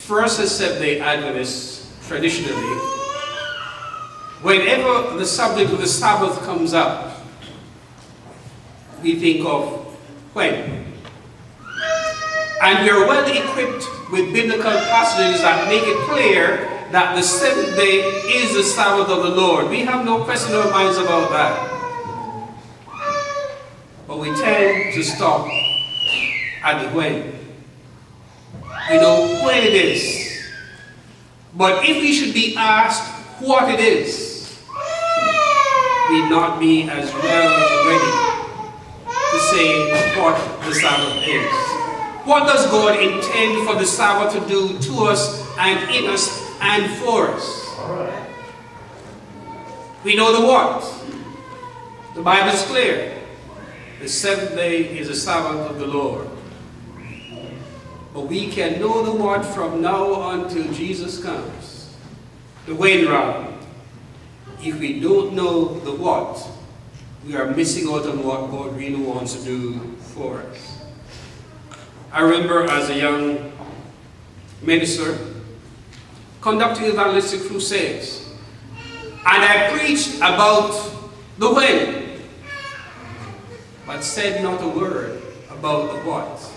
For us as Seventh-day Adventists, traditionally, whenever the subject of the Sabbath comes up, we think of when. And we are well equipped with biblical passages that make it clear that the seventh day is the Sabbath of the Lord. We have no question in our minds about that. But we tend to stop at the when. We know when it is. But if we should be asked what it is, we'd not be as well ready to say what the Sabbath is. What does God intend for the Sabbath to do to us and in us and for us? We know the what. The Bible is clear. The seventh day is the Sabbath of the Lord. But we can know the what from now until Jesus comes. The when rather. If we don't know the what, we are missing out on what God really wants to do for us. I remember as a young minister conducting evangelistic crusades, and I preached about the when, but said not a word about the what.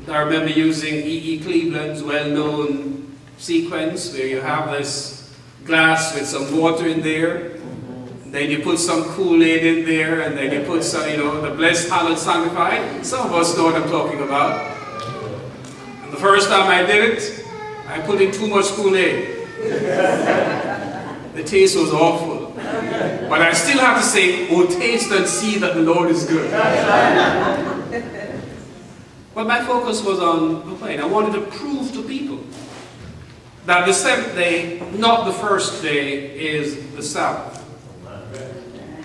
And I remember using E.E. Cleveland's well-known sequence where you have this glass with some water in there, and then you put some Kool-Aid in there, and then you put some, the blessed, hallowed, sanctified. Some of us know what I'm talking about. And the first time I did it, I put in too much Kool-Aid. The taste was awful. But I still have to say, oh, taste and see that the Lord is good. But my focus was on the when. I wanted to prove to people that the seventh day, not the first day, is the Sabbath.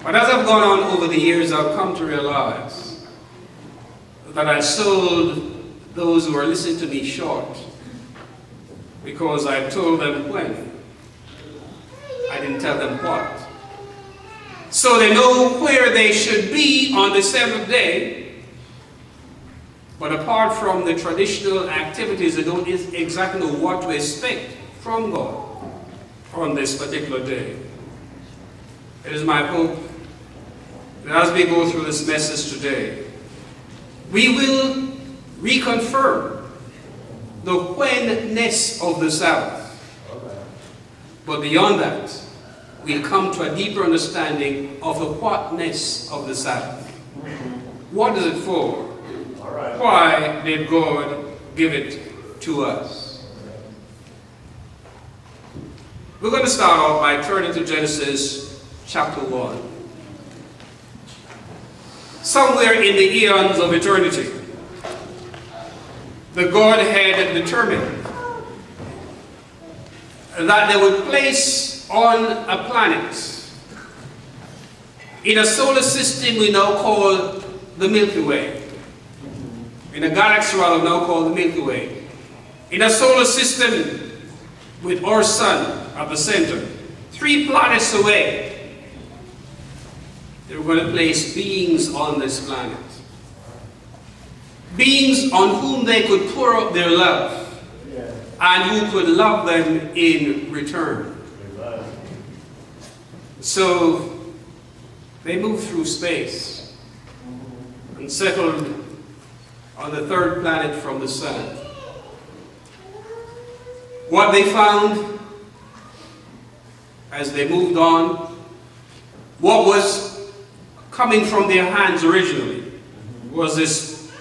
But as I've gone on over the years, I've come to realize that I sold those who are listening to me short because I told them when. I didn't tell them what. So they know where they should be on the seventh day, but apart from the traditional activities, they don't exactly know what to expect from God on this particular day. It is my hope that as we go through this message today, we will reconfirm the whenness of the Sabbath. But beyond that, we'll come to a deeper understanding of the whatness of the Sabbath. What is it for? Why did God give it to us? We're going to start off by turning to Genesis chapter 1. Somewhere in the eons of eternity, the Godhead determined that they would place on a planet in a solar system we now call the Milky Way, in a galaxy rather now called the Milky Way, in a solar system with our sun at the center, 3 planets away. They were going to place beings on this planet. Beings on whom they could pour out their love and who could love them in return. So they moved through space and settled on the 3rd planet from the sun. What they found as they moved on, what was coming from their hands originally, was this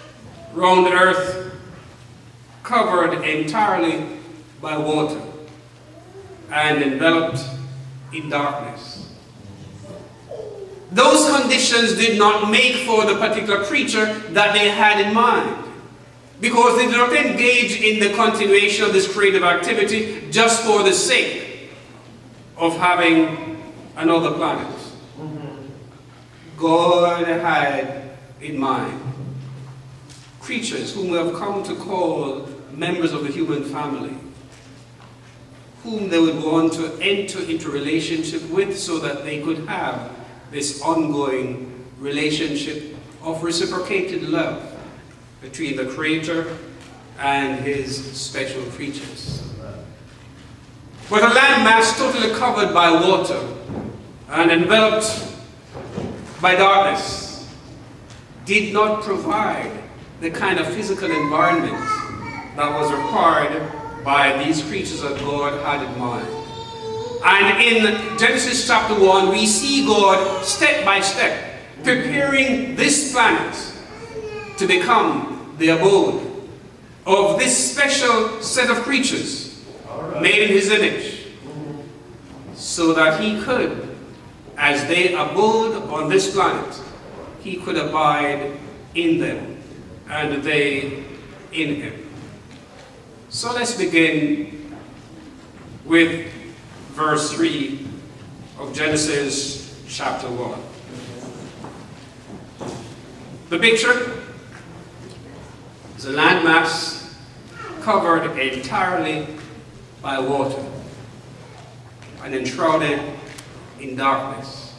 round earth covered entirely by water and enveloped in darkness. Those conditions did not make for the particular creature that they had in mind, because they did not engage in the continuation of this creative activity just for the sake of having another planet. God had in mind creatures whom we have come to call members of the human family, whom they would want to enter into relationship with so that they could have this ongoing relationship of reciprocated love between the Creator and his special creatures. But a landmass totally covered by water and enveloped by darkness did not provide the kind of physical environment that was required by these creatures that God had in mind. And in Genesis chapter 1, we see God step by step preparing this planet to become the abode of this special set of creatures made in his image, so that he could, as they abode on this planet, he could abide in them and they in him. So let's begin with verse 3 of Genesis chapter 1. The picture is a landmass covered entirely by water and enshrouded in darkness.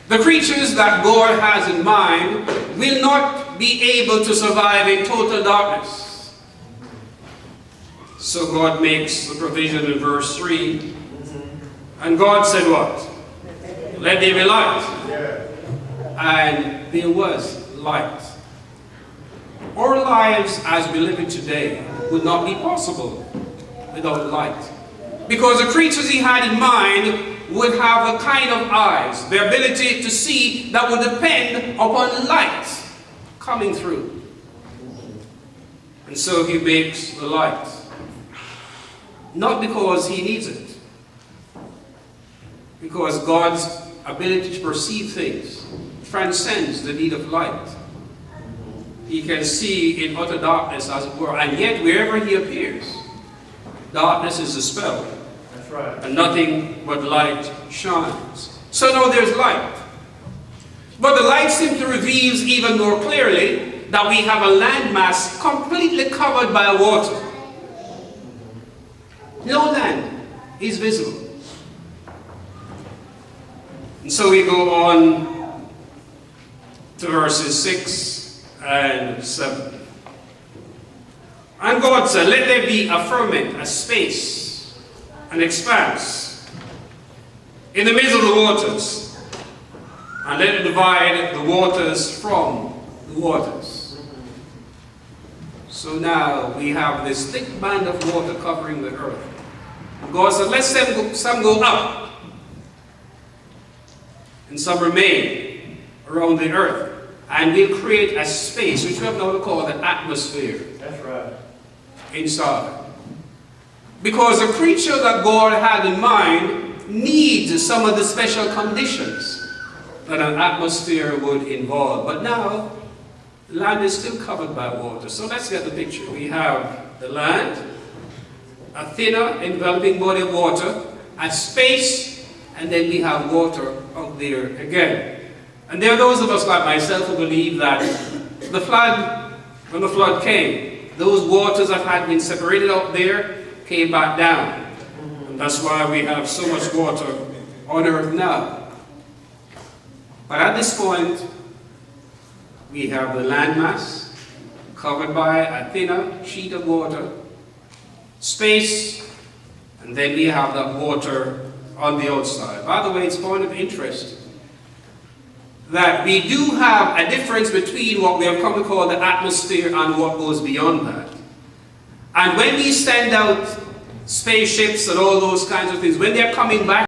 The creatures that God has in mind will not be able to survive in total darkness. So God makes the provision in verse 3. And God said what? Let there be light. And there was light. Our lives as we live it today would not be possible without light. Because the creatures he had in mind would have a kind of eyes, the ability to see, that would depend upon light coming through. And so he makes the light. Not because he needs it, because God's ability to perceive things transcends the need of light. He can see in utter darkness, as it were, and yet wherever he appears, darkness is dispelled. That's right. And nothing but light shines. So now there's light. But the light simply reveals even more clearly that we have a landmass completely covered by water. No land is visible. And so we go on to verses 6 and 7. And God said, let there be a firmament, a space, an expanse in the midst of the waters, and let it divide the waters from the waters. So now we have this thick band of water covering the earth. And God said, let some go up, and some remain around the earth. And we'll create a space, which we have now called the atmosphere. That's right. Inside. Because the creature that God had in mind needs some of the special conditions that an atmosphere would involve. But now, the land is still covered by water. So let's get the picture. We have the land, a thinner enveloping body of water, a space, and then we have water out there again. And there are those of us like myself who believe that the flood, when the flood came, those waters that had been separated out there came back down. And that's why we have so much water on earth now. But at this point, we have the landmass covered by a thinner sheet of water, space, and then we have that water on the outside. By the way, it's a point of interest that we do have a difference between what we have come to call the atmosphere and what goes beyond that. And when we send out spaceships and all those kinds of things, when they're coming back